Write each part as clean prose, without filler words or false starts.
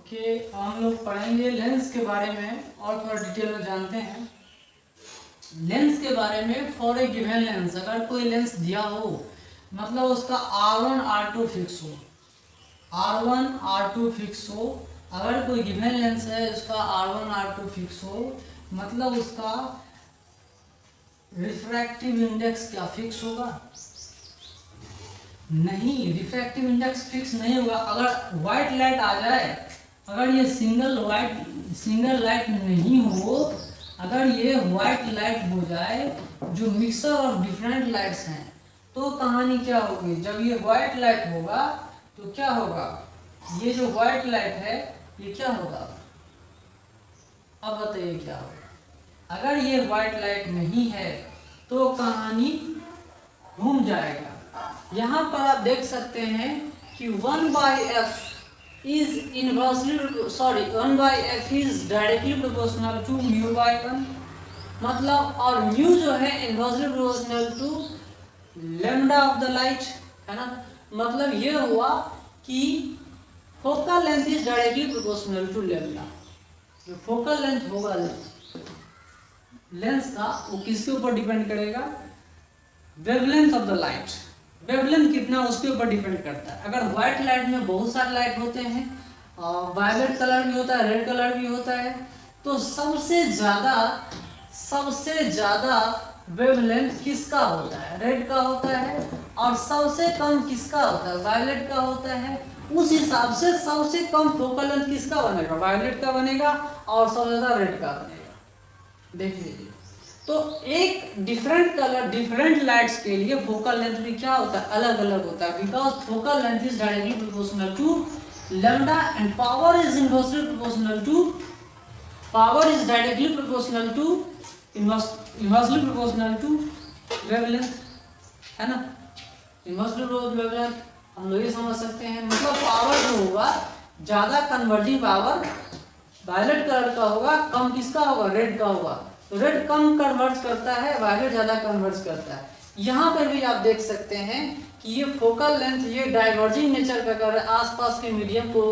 Okay, हम लोग पढ़ेंगे लेंस के बारे में और थोड़ा डिटेल में जानते हैं लेंस के बारे में। फॉर ए गिवन लेंस, अगर कोई लेंस दिया हो मतलब उसका R1 R2 फिक्स हो, R1 R2 फिक्स हो। अगर कोई गिवन लेंस है उसका R1 R2 फिक्स हो मतलब उसका रिफ्रैक्टिव इंडेक्स क्या फिक्स होगा? नहीं, रिफ्रैक्टिव इंडेक्स फिक्स नहीं होगा। अगर व्हाइट लाइट आ जाए, अगर ये सिंगल लाइट नहीं हो, अगर ये व्हाइट लाइट हो जाए जो मिक्सर ऑफ डिफरेंट लाइट्स हैं, तो कहानी क्या होगी? जब ये व्हाइट लाइट होगा तो क्या होगा? ये जो व्हाइट लाइट है ये क्या होगा? अब बताइए क्या होगा? अगर ये व्हाइट लाइट नहीं है तो कहानी घूम जाएगा। यहाँ पर आप देख सकते हैं कि 1/f is directly proportional to mu by 1, मतलब और म्यू जो है inversely proportional to lambda of the light, है ना। मतलब ये हुआ कि focal length is directly proportional to lambda. जो फोकल लेंथ होगा लेंस का वो किसके ऊपर डिपेंड करेगा? Wavelength of the light. Wavelength कितना उसके ऊपर डिपेंड करता है। अगर व्हाइट लाइट में बहुत सारे लाइट होते हैं, वायलेट कलर भी होता है, रेड कलर भी होता है, तो सबसे ज़्यादा वेवलेंथ किसका होता है? रेड का होता है। और सबसे कम किसका होता है? वायलेट का होता है। उस हिसाब से सबसे कम फोकल लेंथ किसका बनेगा? वायलेट का बनेगा और सबसे ज़्यादा रेड का बनेगा। देख लीजिए, तो एक डिफरेंट कलर डिफरेंट लाइट्स के लिए फोकल लेंथ भी क्या होता है? अलग अलग होता है, because focal length is directly proportional to lambda and power is inversely proportional to inversely proportional to wavelength, है ना। इनवर्सली प्रोपोर्शनल वेवलेंथ हम लोग ये समझ सकते हैं। मतलब पावर जो होगा, ज़्यादा कन्वर्टिंग पावर वायलेट कलर का होगा, कम किसका होगा? रेड का होगा। तो रेड कम कन्वर्ट करता है, वायलेट ज़्यादा कन्वर्ट करता है। यहाँ पर भी आप देख सकते हैं कि ये फोकल लेंथ ये डाइवर्जिंग नेचर का कर आसपास के मीडियम को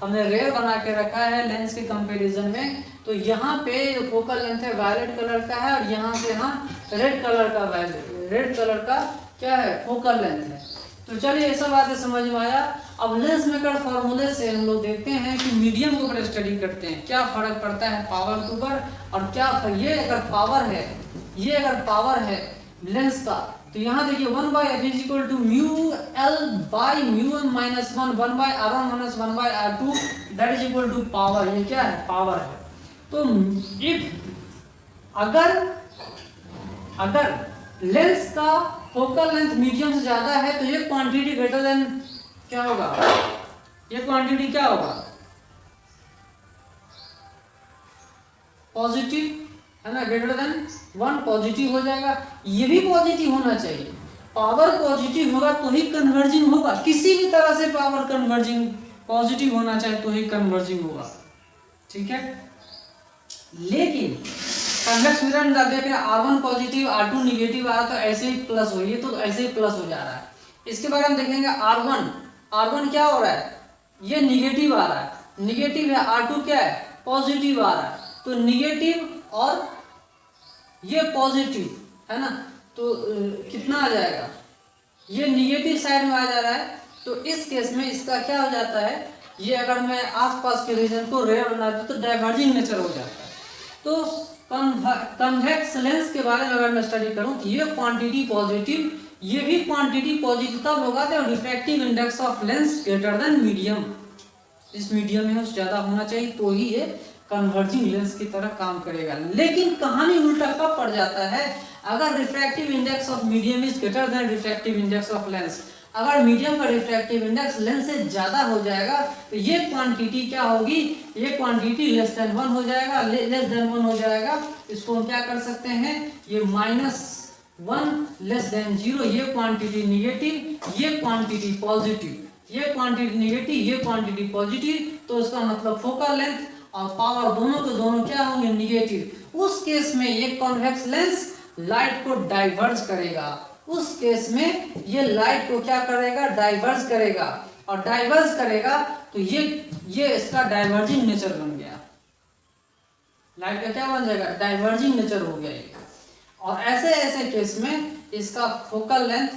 हमने रेयर बना के रखा है लेंस के कंपैरिजन में। तो यहाँ पे फोकल लेंथ है वायलेट कलर का है और यहाँ से यहाँ रेड कलर का क्या है? फोकल लेंथ है। तो चलिए ये सब बातें समझ में आया। अब लेंस मेकर फॉर्मूले से हम लोग देखते हैं कि मीडियम के ऊपर स्टडी करते हैं, क्या फर्क पड़ता है पावर के ऊपर। और क्या ये अगर पावर है लेंस का, तो यहाँ देखिए 1/f is equal to mu L by mu M minus 1/r1 minus 1/r2 that is equal to power. ये क्या है? पावर है। तो अगर लेंस का फोकल लेंथ मीडियम से ज्यादा है तो ये क्वांटिटी ग्रेटर देन क्या होगा? ये क्वांटिटी क्या होगा? पॉजिटिव, है ना। ग्रेटर देन 1 पॉजिटिव हो जाएगा। ये भी पॉजिटिव होना चाहिए। पावर पॉजिटिव होगा तो ही कन्वर्जिंग होगा। किसी भी तरह से पावर कन्वर्जिंग पॉजिटिव होना चाहिए तो ही कन्वर्जिंग होगा, ठीक है। लेकिन कन्वेक्स मिरर में देख रहे हैं R1 पॉजिटिव R2 निगेटिव आ रहा, तो ऐसे ही प्लस हो, ये तो ऐसे ही प्लस हो जा रहा है। इसके बारे में देखेंगे R1 क्या हो रहा है? ये निगेटिव आ रहा है, निगेटिव है। R2 क्या है? पॉजिटिव आ रहा है। तो निगेटिव और ये पॉजिटिव, है ना। तो कितना आ जाएगा? ये निगेटिव साइड में आ जा रहा है। तो इस केस में इसका क्या हो जाता है? ये अगर मैं आसपास के रीजन को रेयर बना दूं तो डाइवर्जिंग नेचर हो जाता है। तो कन्वेक्स लेंस के बारे में अगर मैं स्टडी करूं, ये क्वांटिटी पॉजिटिव, ये भी क्वांटिटी पॉजिटिव तब होगा जब refractive index of lens greater than medium. इस मीडियम में ज़्यादा होना चाहिए तो ही ये कन्वर्जिंग लेंस की तरह काम करेगा। लेकिन कहानी उल्टा कब पड़ जाता है? अगर refractive index of medium is greater than refractive index of lens, अगर मीडियम का रिफ्रैक्टिव इंडेक्स लेंस से ज़्यादा हो जाएगा तो ये क्वांटिटी क्या होगी? ये क्वांटिटी लेस देन 1 हो जाएगा, लेस देन 1 हो जाएगा। इसको हम क्या कर सकते हैं? ये -1 लेस देन 0, ये क्वांटिटी निगेटिव, ये क्वांटिटी पॉजिटिव, ये क्वांटिटी निगेटिव, ये क्वांटिटी पॉजिटिव। तो इसका मतलब फोकल लेंथ और पावर दोनों के दोनों क्या होंगे? निगेटिव। उस केस में ये कॉन्वेक्स लेंस लाइट को डाइवर्ज करेगा। उस केस में ये लाइट को क्या करेगा? डाइवर्ज करेगा। और डाइवर्ज करेगा तो ये इसका डाइवर्जिंग नेचर बन गया। लाइट का क्या बन जाएगा? डाइवर्जिंग नेचर हो गया ये। और ऐसे ऐसे केस में इसका फोकल लेंथ,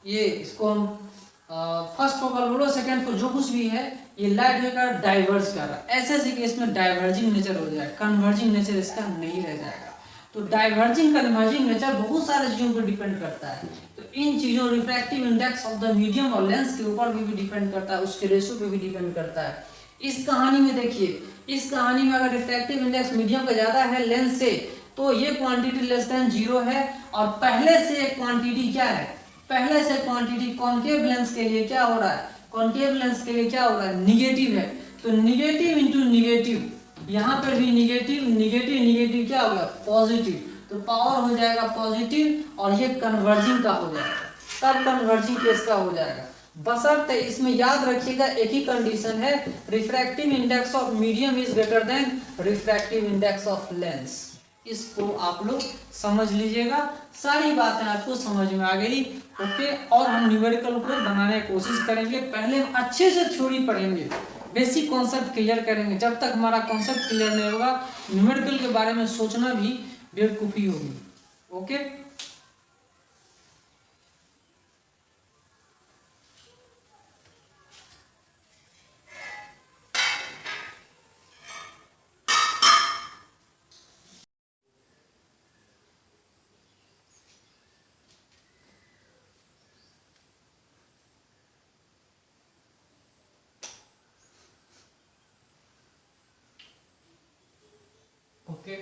ये इसको हम फर्स्ट फोकल बोलो, सेकेंड को जो कुछ भी है, ये लाइट वे का डाइवर्ज कर रहा है। ऐसे ऐसे केस में डाइवर्जिंग नेचर हो जाएगा, कन्वर्जिंग नेचर इसका नहीं रह जाएगा। तो डाइवर्जिंग कन्वर्जिंग नेचर बहुत सारे चीज़ों पर डिपेंड करता है। तो इन चीज़ों, refractive index of the medium और लेंस के ऊपर भी डिपेंड करता है, उसके रेशो पे भी डिपेंड करता है। इस कहानी में देखिए, इस कहानी में अगर रिफ्रैक्टिव इंडेक्स मीडियम का ज़्यादा है लेंस से, तो ये क्वांटिटी लेस देन 0 है। और पहले से क्वांटिटी क्या है? पहले से क्वांटिटी कॉन्केव लेंस के लिए क्या हो रहा है? कॉन्केव लेंस के लिए क्या हो रहा है? निगेटिव है। तो निगेटिव इंटू निगेटिव, यहाँ पर भी निगेटिव, निगेटिव निगेटिव क्या होगा? पॉजिटिव। तो पावर हो जाएगा पॉजिटिव और ये कन्वर्जिंग का हो जाएगा। तब कन्वर्जिंग केस का हो जाएगा। बशर्ते इसमें याद रखिएगा एक ही कंडीशन है, refractive index of medium is greater than refractive index of lens. इसको आप लोग समझ लीजिएगा, सारी बातें आपको समझ में आ गई। ओके, और हम न्यूमेरिकल को बनाने की कोशिश करेंगे। पहले हम अच्छे से थ्योरी पढ़ेंगे, बेसिक कॉन्सेप्ट क्लियर करेंगे। जब तक हमारा कॉन्सेप्ट क्लियर नहीं होगा, न्यूमेरिकल के बारे में सोचना भी बेवकूफ़ी होगी। Okay, okay.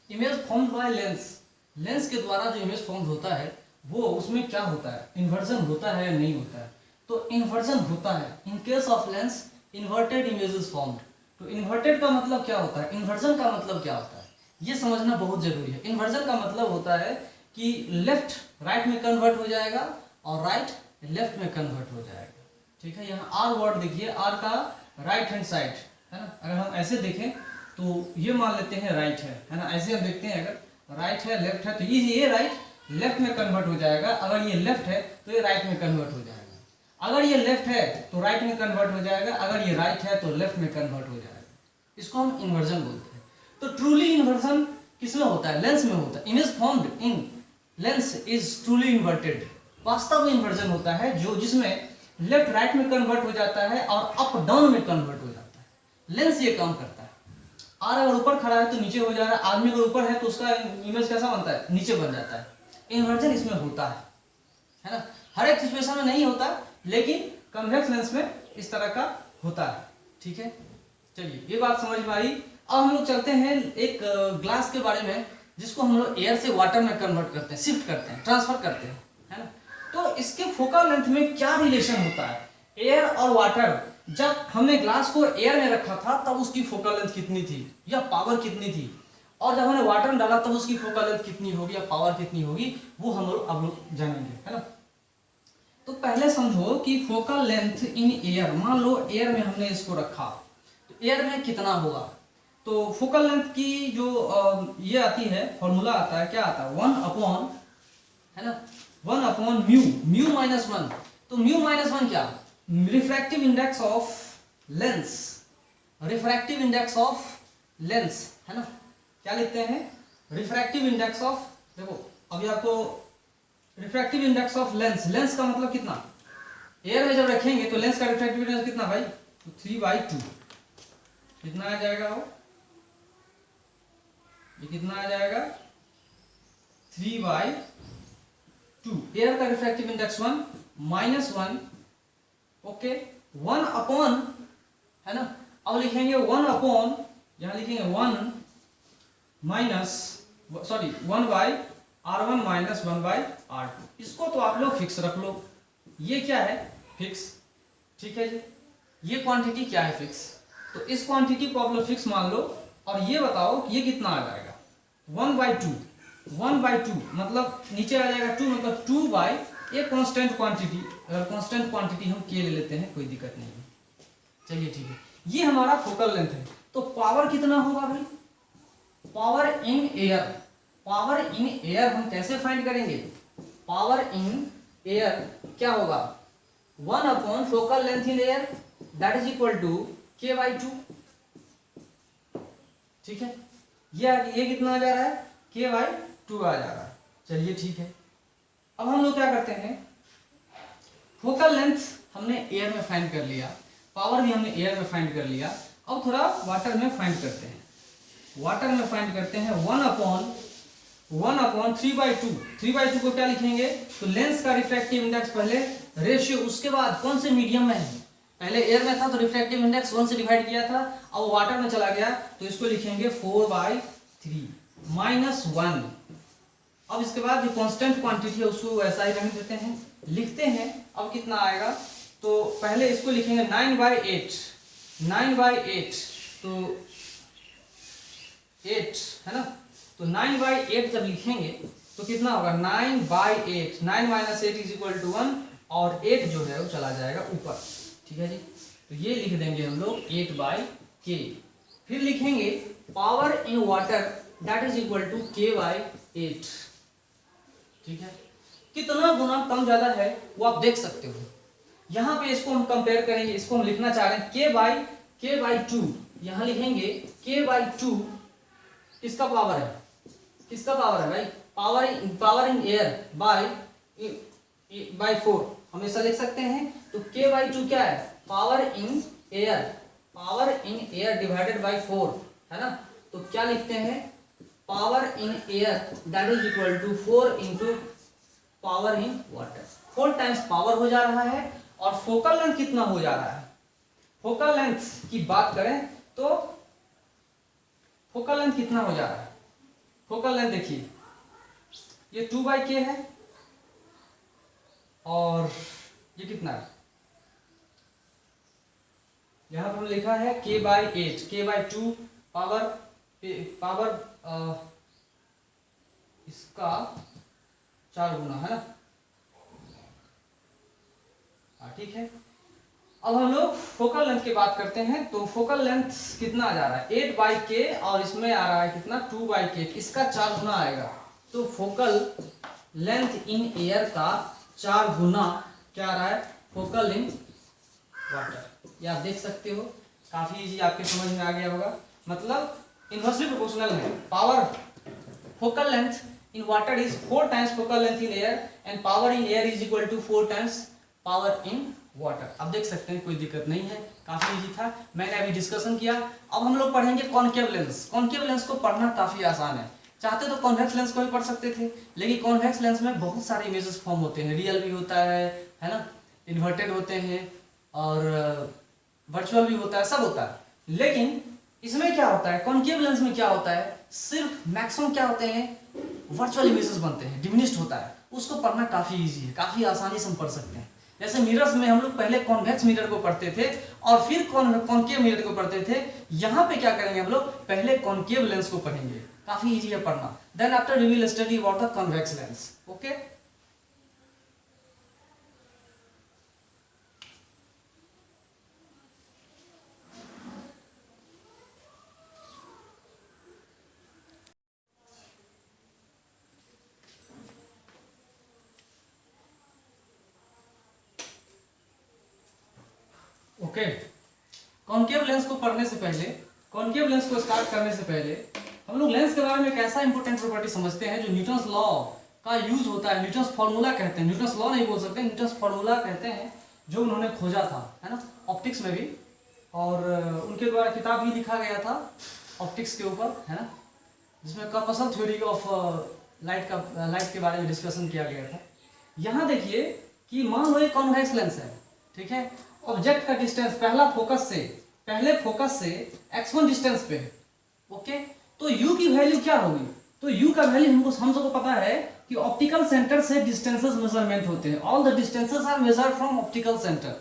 Image form by lens, lens के द्वारा जो इमेज फॉर्म होता है वो, उसमें क्या होता है? इन्वर्जन होता है या नहीं होता है? तो इन्वर्जन होता है। In case of lens inverted image is formed. तो इन्वर्टेड का मतलब क्या होता है? इन्वर्जन का मतलब क्या होता है, ये समझना बहुत जरूरी है। इन्वर्जन का मतलब होता है कि लेफ्ट राइट में कन्वर्ट हो जाएगा और राइट लेफ्ट में कन्वर्ट हो जाएगा। ठीक है, यहाँ आर वर्ड देखिए, आर का राइट हैंड साइड है ना। अगर हम ऐसे देखें तो ये मान लेते हैं राइट है ना। ऐसे हम देखते हैं, अगर राइट है लेफ्ट है तो ये राइट लेफ्ट में कन्वर्ट हो जाएगा। अगर ये लेफ्ट है तो ये राइट में कन्वर्ट हो जाएगा। अगर ये लेफ्ट है तो राइट में कन्वर्ट हो जाएगा। अगर ये राइट है तो लेफ्ट में कन्वर्ट हो जाएगा। इसको हम इन्वर्जन बोलते हैं। तो ट्रूली इन्वर्जन किसमें होता है? लेंस में होता है। Image formed in lens is truly inverted. वास्तव में इन्वर्जन होता है जो जिसमें लेफ्ट राइट में कन्वर्ट हो जाता है और अप डाउन में कन्वर्ट हो जाता है। लेंस ये काम करता है। आर अगर ऊपर खड़ा है तो नीचे हो जा रहा है, आदमी अगर ऊपर है तो उसका इमेज कैसा बनता है? नीचे बन जाता है। इन्वर्जन इसमें होता है ना। हर एक सिचुएशन में नहीं होता, लेकिन कन्वेक्स लेंस में इस तरह का होता है। ठीक है, चलिए ये बात समझ में आई। अब हम लोग चलते हैं एक ग्लास के बारे में, जिसको हम लोग एयर से वाटर में कन्वर्ट करते हैं, शिफ्ट करते हैं, ट्रांसफर करते हैं, है ना। तो इसके फोकल लेंथ में क्या रिलेशन होता है? एयर और वाटर, जब हमने ग्लास को एयर में रखा था तब उसकी फोकल लेंथ कितनी थी या पावर कितनी थी, और जब हमने वाटर में डाला तब उसकी फोकल लेंथ कितनी होगी या पावर कितनी होगी, वो हम लोग अब लोग जानेंगे, है ना। तो पहले समझो कि फोकल लेंथ इन एयर, मान लो एयर में हमने इसको रखा तो एयर में कितना होगा। तो फोकल लेंथ की जो ये आती है, फॉर्मूला आता है, क्या आता है? 1 अपॉन, है ना, 1 अपॉन म्यू, म्यू माइनस 1। तो म्यू माइनस 1 क्या? Refractive index of lens, refractive index of lens, है ना। क्या लिखते हैं? रिफ्रैक्टिव इंडेक्स ऑफ, देखो अभी आपको refractive index of lens, lens का मतलब कितना? एयर में जब रखेंगे तो लेंस का रिफ्रैक्टिव इंडेक्स कितना भाई? तो 3/2। कितना आ जाएगा वो? ये कितना आ जाएगा? 3/2। एयर का refractive index 1 minus 1, okay, 1 upon, है ना। अब लिखेंगे 1 अपॉन, यहां लिखेंगे 1 minus, sorry 1/r1 minus 1/r2। इसको तो आप लोग फिक्स रख लो। ये क्या है? फिक्स। ठीक है जी, ये क्वांटिटी क्या है? फिक्स। तो इस क्वांटिटी को आप लोग फिक्स मान लो, और ये बताओ कि ये कितना आ जाएगा? 1/2। 1/2 मतलब नीचे आ जाएगा 2, मतलब 2 एक कांस्टेंट क्वांटिटी। अगर कांस्टेंट क्वांटिटी हम के ले लेते हैं, कोई दिक्कत नहीं है। चलिए ठीक है, ये हमारा फोकल लेंथ है। तो पावर कितना होगा भाई? Power in air, power in air हम कैसे फाइंड करेंगे? पावर इन एयर क्या होगा? 1 upon focal length in air that is equal to k/2। ठीक है, ये कितना आ जा रहा है, k/2 आ जा रहा है। चलिए ठीक है, अब हम लोग क्या करते हैं, फोकल लेंथ हमने एयर में फाइंड कर लिया, पावर भी हमने एयर में फाइंड कर लिया, अब थोड़ा वाटर में फाइंड करते हैं। वाटर में फाइंड करते हैं 1 अपॉन 3/2। 3/2 को क्या लिखेंगे, तो लेंस का रिफ्रैक्टिव इंडेक्स पहले रेशियो, उसके बाद कौन से मीडियम में है, पहले एयर में था तो रिफ्रैक्टिव इंडेक्स 1 से डिवाइड किया था, अब वाटर में चला गया तो इसको लिखेंगे 4/3 माइनस 1। अब इसके बाद जो कांस्टेंट क्वांटिटी है उसको वैसा ही रहने देते हैं, लिखते हैं। अब कितना आएगा, तो पहले इसको लिखेंगे 9/8 तो 8 है ना, तो 9/8 जब लिखेंगे तो कितना होगा 9/8, 9 - 8 = 1 और 8 जो है वो चला जाएगा ऊपर। ठीक है जी, तो ये लिख देंगे हम लोग 8/k। फिर लिखेंगे power in water that is equal to k/8। ठीक है, कितना गुना कम ज्यादा है वो आप देख सकते हो। यहाँ पे इसको हम कंपेयर करेंगे, इसको हम लिखना चाह रहे हैं k/2, यहाँ लिखेंगे k/2 किसका पावर है, किसका पावर है भाई, पावर इन एयर बाय 4 हमेशा लिख सकते हैं। तो k/2 क्या है, power in air divided by 4 है ना, तो क्या लिखते हैं, power in air that is equal to 4 into power in water. 4 times power हो जा रहा है, और फोकल लेंथ कितना हो जा रहा है, फोकल लेंथ की बात करें तो फोकल लेंथ कितना हो जा रहा है, फोकल लेंथ देखिए ये 2/k है, और ये कितना है, यहां पर लिखा है k/8, k/2 पावर इसका 4 गुना है ना। ठीक है, अब हम लोग फोकल लेंथ की बात करते हैं, तो फोकल लेंथ कितना आ जा रहा है 8/k, और इसमें आ रहा है कितना 2/k, इसका 4 गुना आएगा। तो फोकल लेंथ इन एयर का 4 गुना क्या आ रहा है, फोकल इन वाटर। ये आप देख सकते हो, काफी इजी, आपके समझ में आ गया होगा। मतलब इनवर्सली प्रोपोर्शनल है, power focal length in water is 4 times focal length in air and power in air is equal to 4 times power in water। अब देख सकते हैं, कोई दिक्कत नहीं है, काफी इजी था, मैंने अभी डिस्कशन किया। अब हम लोग पढ़ेंगे कॉनकेव लेंस। कॉनकेव लेंस को पढ़ना काफी आसान है, चाहते तो कॉन्वेक्स लेंस को भी पढ़ सकते थे, लेकिन कॉन्वेक्स लेंस में बहुत सारे इमेजेस फॉर्म होते हैं, रियल भी होता है ना, इन्वर्टेड होते हैं, और वर्चुअल भी होता है, सब होता है। लेकिन इसमें क्या होता है, कॉनकेव लेंस में क्या होता है, सिर्फ मैक्सिमम क्या होते हैं, वर्चुअल इमेजेस बनते हैं, डिमिनिश्ड होता है। उसको पढ़ना काफी इजी है, काफी आसानी से हम पढ़ सकते हैं। जैसे मिरर्स में हम लोग पहले कॉन्वेक्स मिरर को पढ़ते थे और फिर कॉनकेव मिरर को पढ़ते थे, यहाँ पे क्या करेंगे हम लोग, पहले कॉनकेव लेंस को पढ़ेंगे, काफी इजी है पढ़ना। Then after we will study about the convex lens. Okay, okay, concave lens को पढ़ने से पहले, कॉनकेव लेंस को स्टार्ट करने से पहले हम लोग लेंस के बारे में एक ऐसा इंपॉर्टेंट प्रॉपर्टी समझते हैं जो न्यूटन्स लॉ का यूज होता है, न्यूटन्स फॉर्मूला कहते हैं, न्यूटन्स लॉ नहीं बोल सकते, न्यूटन्स फॉर्मूला कहते हैं, जो उन्होंने खोजा था, है ना, ऑप्टिक्स में भी, और उनके द्वारा किताब भी लिखा गया था ऑप्टिक्स के ऊपर, है ना, जिसमें कॉर्पसल थ्योरी ऑफ लाइट के बारे में डिस्कशन किया गया था। यहाँ देखिए कि मान लो एक कॉन्वेक्स लेंस है, ठीक है, ऑब्जेक्ट का डिस्टेंस पहले फोकस से x1 डिस्टेंस पे, ओके, तो u की वैल्यू क्या होगी, तो u का वैल्यू हम सबको पता है कि ऑप्टिकल सेंटर से डिस्टेंसेस मेजरमेंट होते हैं, all the distances are measured from optical centre,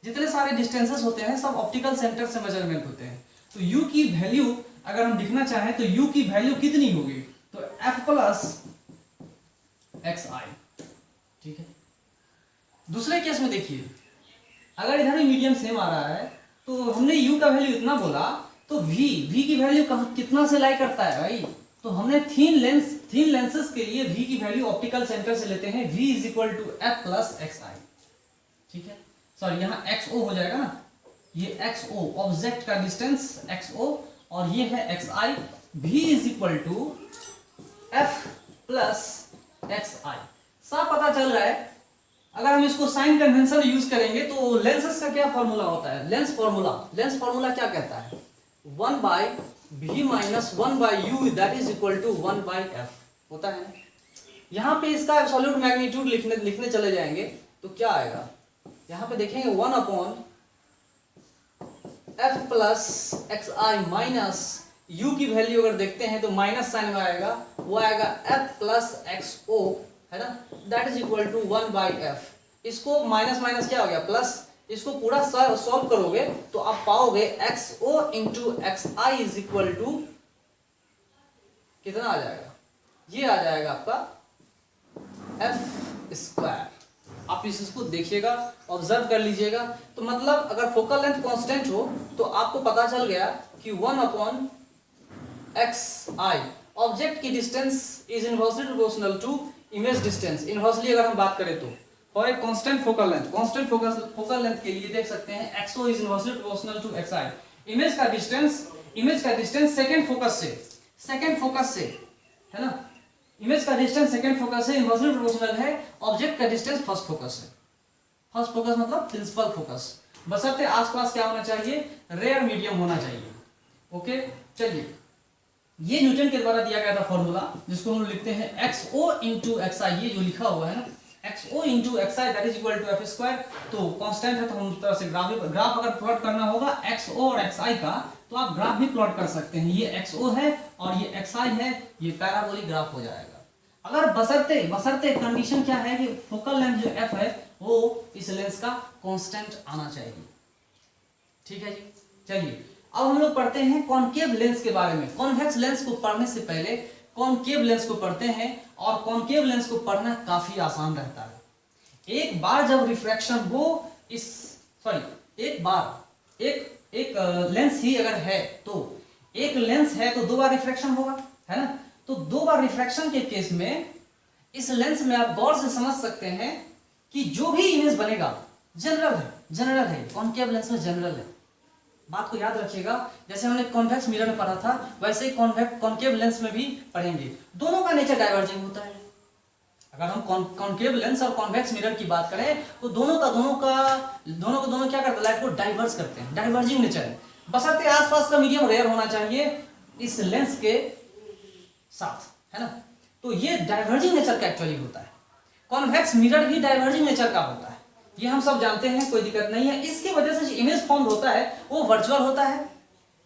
जितने सारे डिस्टेंसेस होते हैं सब ऑप्टिकल सेंटर से मेजरमेंट होते हैं। तो u की वैल्यू अगर हम लिखना चाहें तो u की वैल्यू कितनी होगी, तो f + xi। ठीक है, दूसरे केस में देखिए, अगर इधर भी मीडियम सेम आ रहा है तो हमने u का वैल्यू इतना बोला, तो v की वैल्यू कितना से लाई करता है भाई, तो हमने थीन लेंसेस के लिए v की वैल्यू ऑप्टिकल सेंटर से लेते हैं, v = f + xi। ठीक है, सॉरी यहाँ XO हो जाएगा ना, ये XO ऑब्जेक्ट का डिस्टेंस XO और ये है XI, V is equal to F plus XI। साफ पता चल रहा है। अगर हम इसको साइन कन्वेंशन यूज करेंगे तो लेंसेज का क्या फॉर्मूला होता है, लेंस फॉर्मूला क्या कहता है, 1/v minus 1/u that is equal to 1/f होता है। यहाँ पे इसका एब्सोल्यूट मैग्नीट्यूड लिखने चले जाएंगे तो क्या आएगा, यहाँ पे देखेंगे 1/f plus XI minus u की वैल्यू अगर देखते हैं तो माइनस साइन में आएगा, वो आएगा f प्लस XO है ना, that is equal to 1/f। इसको माइनस माइनस क्या हो गया प्लस, इसको पूरा सॉल्व करोगे तो आप पाओगे XO into XI is equal to कितना आ जाएगा, ये आ जाएगा आपका f स्क्वायर। आप इसको देखिएगा, ऑब्जर्व कर लीजिएगा। तो मतलब अगर फोकल लेंथ कांस्टेंट हो तो आपको पता चल गया कि 1/xi ऑब्जेक्ट की distance is inversely proportional to image distance. Inversely अगर हम बात करें तो for a constant focal length के लिए देख सकते हैं XO is inversely proportional to XI। Image का डिस्टेंस सेकंड फोकस से है ना, इमेज का डिस्टेंस सेकंड फोकस से इनवर्सली प्रोपोर्शनल है ऑब्जेक्ट का डिस्टेंस फर्स्ट फोकस से। फर्स्ट फोकस मतलब प्रिंसिपल फोकस, बशर्ते आसपास क्या होना चाहिए, रेयर मीडियम होना चाहिए। ओके चलिए, ये न्यूटन के द्वारा दिया गया था फॉर्मूला, जिसको हम लिखते हैं XO इंटू XI, ये जो लिखा हुआ है ना XO into XI that is equal to F square. तो कांस्टेंट है तो हम उस तरह से ग्राफ अगर प्लॉट करना होगा XO और XI का तो आप ग्राफ भी प्लॉट कर सकते हैं। ये XO है और ये XI है, ये पैराबोलिक ग्राफ हो जाएगा। अगर बशर्ते कंडीशन क्या है कि फोकल लेंथ जो F है वो इस लेंस का कांस्टेंट आना चाहिए। ठीक है जी, चलिए अब हम लोग पढ़ते हैं कॉनकेव लेंस के बारे में। कॉन्वेक्स लेंस को पढ़ने से पहले कॉनकेव लेंस को पढ़ते हैं, और कॉनकेव लेंस को पढ़ना काफी आसान रहता है। एक बार जब रिफ्रैक्शन हो एक लेंस ही अगर है तो एक लेंस है तो 2 बार रिफ्रैक्शन होगा, है ना। तो 2 बार रिफ्रैक्शन के केस में इस लेंस में आप गौर से समझ सकते हैं कि जो भी इमेज बनेगा जनरल है, कॉनकेव लेंस में जनरल है। बात को याद रखिएगा, जैसे हमने कॉन्वेक्स मिरर में पढ़ा था वैसे ही कॉनकेव लेंस में भी पढ़ेंगे। दोनों का नेचर डाइवर्जिंग होता है। अगर हम कॉनकेव लेंस और कॉन्वेक्स मिरर की बात करें तो दोनों क्या करते हैं, लाइट को डाइवर्स करते हैं, डाइवर्जिंग नेचर है। बशर्ते आसपास का मीडियम रेयर होना चाहिए इस लेंस के साथ, है ना। तो ये डाइवर्जिंग नेचर का एक्चुअली होता है। कॉन्वेक्स मिरर भी डाइवर्जिंग नेचर का होता है, ये हम सब जानते हैं, कोई दिक्कत नहीं है। इसकी वजह से जो इमेज फॉर्म होता है वो वर्चुअल होता है,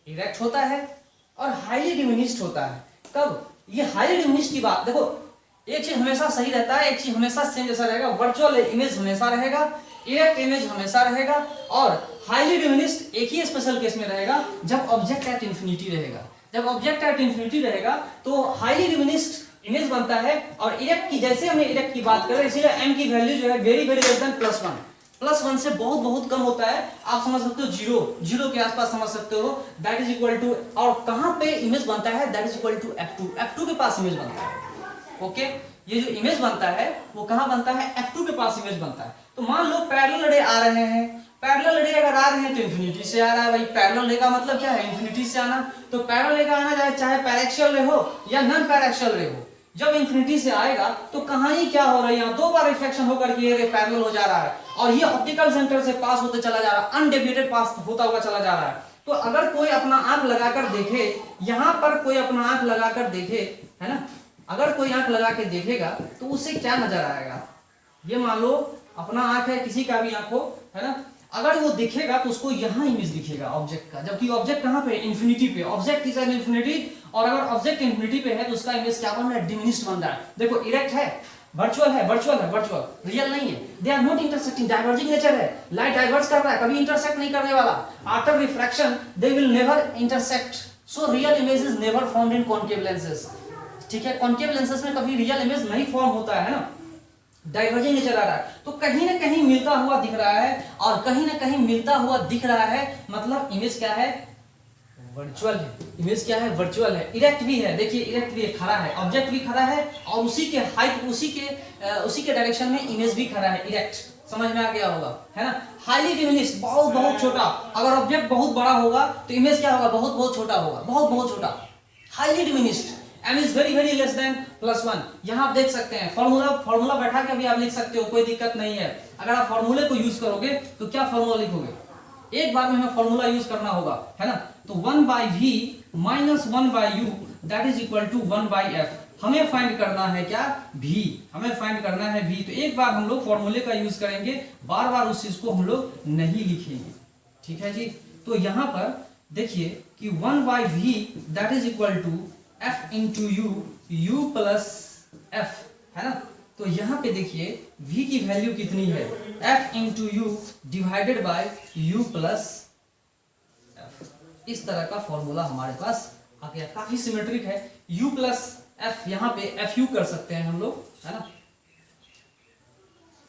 इरेक्ट होता है और हाईली डिमिनिश्ड होता है। कब ये हाईली डिमिनिश्ड की बात देखो, एक चीज हमेशा सही रहता है, एक चीज हमेशा सेम जैसा रहेगा। वर्चुअल इमेज हमेशा रहेगा, इरेक्ट इमेज हमेशा रहेगा, और हाईली डिमिनिश्ड एक ही स्पेशल केस में रहेगा जब ऑब्जेक्ट एट इंफिनिटी रहेगा। जब ऑब्जेक्ट एट इंफिनिटी रहेगा तो हाईली डिमिनिश्ड इमेज बनता है। और इरेक्ट की, जैसे हमने इरेक्ट की बात करें, इसीलिए m की वैल्यू जो है वेरी लेस देन +1 से बहुत कम होता है। आप समझ सकते हो जीरो के आसपास समझ सकते हो, दैट इज इक्वल टू, और कहां पे इमेज बनता है, that is equal to f2 के पास इमेज बनता है। ओके, ये जो इमेज बनता है वो कहां बनता है, f2 के पास इमेज बनता है। तो मान लो पैरेलल रे आ रहे हैं, पैरेलल रे अगर आ रहे हैं तो इंफिनिटी से आ रहा है। भाई पैरेलल रे का मतलब क्या है, इंफिनिटी से आना। तो पैरेलल रे का आना चाहे पैरेक्सियल रे हो या नॉन पैरेक्सियल रे हो, जब इंफिनिटी से आएगा तो कहानी क्या हो रही है, 2 बार रिफ्लेक्शन होकर के ये पैरेलल हो जा रहा है और ये ऑप्टिकल सेंटर से पास होते चला जा रहा है, अनडेविएटेड पास होता हुआ चला जा रहा है। तो अगर कोई अपना आंख लगाकर देखे, यहाँ पर कोई अपना आंख लगाकर देखे, है ना, अगर कोई आंख लगा के देखेगा तो उसे क्या नजर आएगा। ये मान लो अपना आंख है, किसी का भी आंख हो, है ना, अगर वो दिखेगा तो उसको यहाँ इमेज दिखेगा ऑब्जेक्ट का, जबकि ऑब्जेक्ट कहाँ पे, इंफिनिटी पे। ऑब्जेक्ट इज एन इंफिनिटी, और अगर ऑब्जेक्ट इंफिनिटी पे है तो उसका इमेज क्या बन रहा है, डिमिनिश्ड बन रहा है। देखो इरेक्ट है, वर्चुअल है, रियल नहीं है। They are not intersecting, diverging nature है। लाइट डाइवर्स कर रहा है, कभी इंटरसेक्ट नहीं करने वाला। After refraction they will never intersect, so real image is never found in concave lenses. ठीक है, कॉनकेव लेंसेज में कभी रियल इमेज नहीं फॉर्म होता है ना, डाइवर्जिंग नेचर आ रहा है। तो कहीं ना कहीं मिलता हुआ दिख रहा है, और कहीं ना कहीं मिलता हुआ दिख रहा है, मतलब इमेज क्या है, वर्चुअल है। इमेज क्या है, वर्चुअल है। इरेक्ट भी है, देखिए इरेक्ट भी खड़ा है, ऑब्जेक्ट भी खड़ा है, और उसी के हाइट, उसी के डायरेक्शन में इमेज भी खड़ा है, इरेक्ट। समझ में आ गया होगा, है ना। हाईली डिमिनिश्ड, बहुत बहुत छोटा। अगर ऑब्जेक्ट बहुत बड़ा होगा तो इमेज क्या होगा, बहुत बहुत छोटा होगा, बहुत बहुत छोटा। Highly diminished, m is very very less than +1। यहाँ आप देख सकते हैं फॉर्मूला बैठा के भी आप लिख सकते हो, कोई दिक्कत नहीं है। अगर आप फॉर्मूले को यूज करोगे तो क्या फॉर्मूला लिखोगे, एक बार में हमें फॉर्मूला यूज करना होगा, है ना। तो 1/v minus 1/u that is equal to 1/f। हमें फाइंड करना है क्या, v, हमें फाइंड करना है v। तो एक बार हम लोग फॉर्मूले का यूज करेंगे, बार बार उस चीज को हम लोग नहीं लिखेंगे, ठीक है जी। तो यहाँ पर देखिए कि 1/v that is equal to f into u plus f, है ना। तो यहाँ पे देखिए v की वैल्यू कितनी है, f into you divided by u plus f। इस तरह का फॉर्मूला हमारे पास आ गया, काफी सिमेट्रिक है। u प्लस f, यहाँ पे fu कर सकते हैं हम लोग, है ना।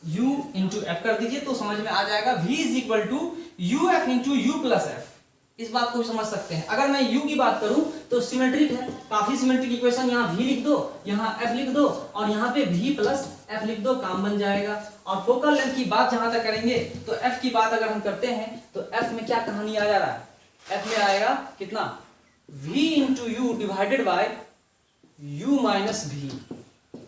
u इंटू f कर दीजिए तो समझ में आ जाएगा, v is equal to u f into u plus f. इस बात को भी समझ सकते हैं। अगर मैं u की बात करूं तो सिमेट्रिक है, काफी सिमेट्रिक इक्वेशन। यहाँ v लिख दो, यहाँ f लिख दो और यहाँ पे v प्लस f लिख दो, काम बन जाएगा। और फोकल लेंथ की बात जहां तक करेंगे तो f की बात अगर हम करते हैं तो f में क्या कहानी आ जा रहा है, f में आएगा कितना, v into you divided by u minus v,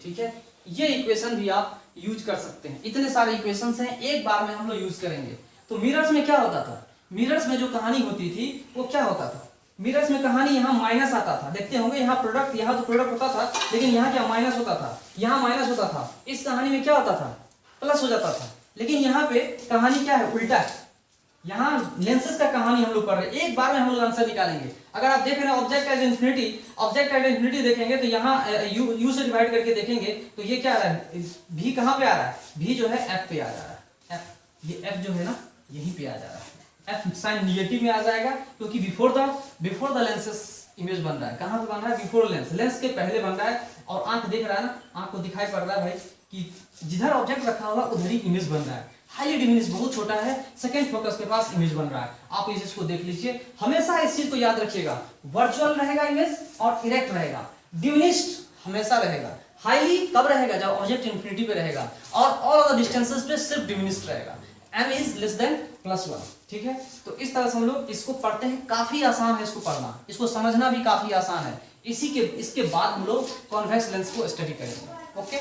ठीक है। ये इक्वेशन भी आप यूज कर सकते हैं। इतने सारे इक्वेशंस हैं, एक बार में हम लोग यूज करेंगे। तो मिरर्स में क्या होता था, मिरर्स में जो कहानी होती थी वो क्या होता था, मिरर्स में कहानी यहाँ माइनस आता था, देखते होंगे यहाँ प्रोडक्ट, यहाँ तो प्रोडक्ट होता था लेकिन यहाँ क्या माइनस होता था, यहाँ माइनस होता था। इस कहानी में क्या होता था, प्लस हो जाता था। लेकिन यहाँ पे कहानी क्या है, उल्टा है। यहाँ लेंसेज का कहानी हम लोग कर रहे हैं, एक बार में हम लोग आंसर निकालेंगे। अगर आप देख रहे हैं ऑब्जेक्ट एट इंफिनिटी देखेंगे तो यहाँ u से डिवाइड करके देखेंगे तो ये क्या आ रहा है, v कहाँ पे आ रहा है, v जो है f पे आ जा रहा है, f, ये f जो है ना यहीं पे आ जा रहा है। f साइन निगेटिव में आ जाएगा क्योंकि बिफोर द लेंसेज इमेज बन रहा है। कहाँ पे बन रहा है, बिफोर लेंस, लेंस के पहले बन रहा है। और आंख देख रहा है ना, आंख को दिखाई पड़ रहा है भाई कि जिधर ऑब्जेक्ट रखा होगा उधर ही इमेज बन रहा है। हाईली डिमिनिश, बहुत छोटा है, सेकंड फोकस के पास इमेज बन रहा है। आप इस चीज को देख लीजिए, हमेशा इस चीज को याद रखिएगा, वर्चुअल रहेगा इमेज और इरेक्ट रहेगा, डिमिनिश्ड हमेशा रहेगा। हाईली कब रहेगा, जब ऑब्जेक्ट इंफिनिटी पे रहेगा, और ऑल अदर डिस्टेंसेस पे सिर्फ डिमिनिश्ड रहेगा। m इज लेस देन +1, ठीक है। तो इस तरह से हम लोग इसको पढ़ते हैं, काफी आसान है इसको पढ़ना, इसको समझना भी काफी आसान है। इसके बाद हम लोग कॉन्वेक्स लेंस को स्टडी करेंगे। ओके।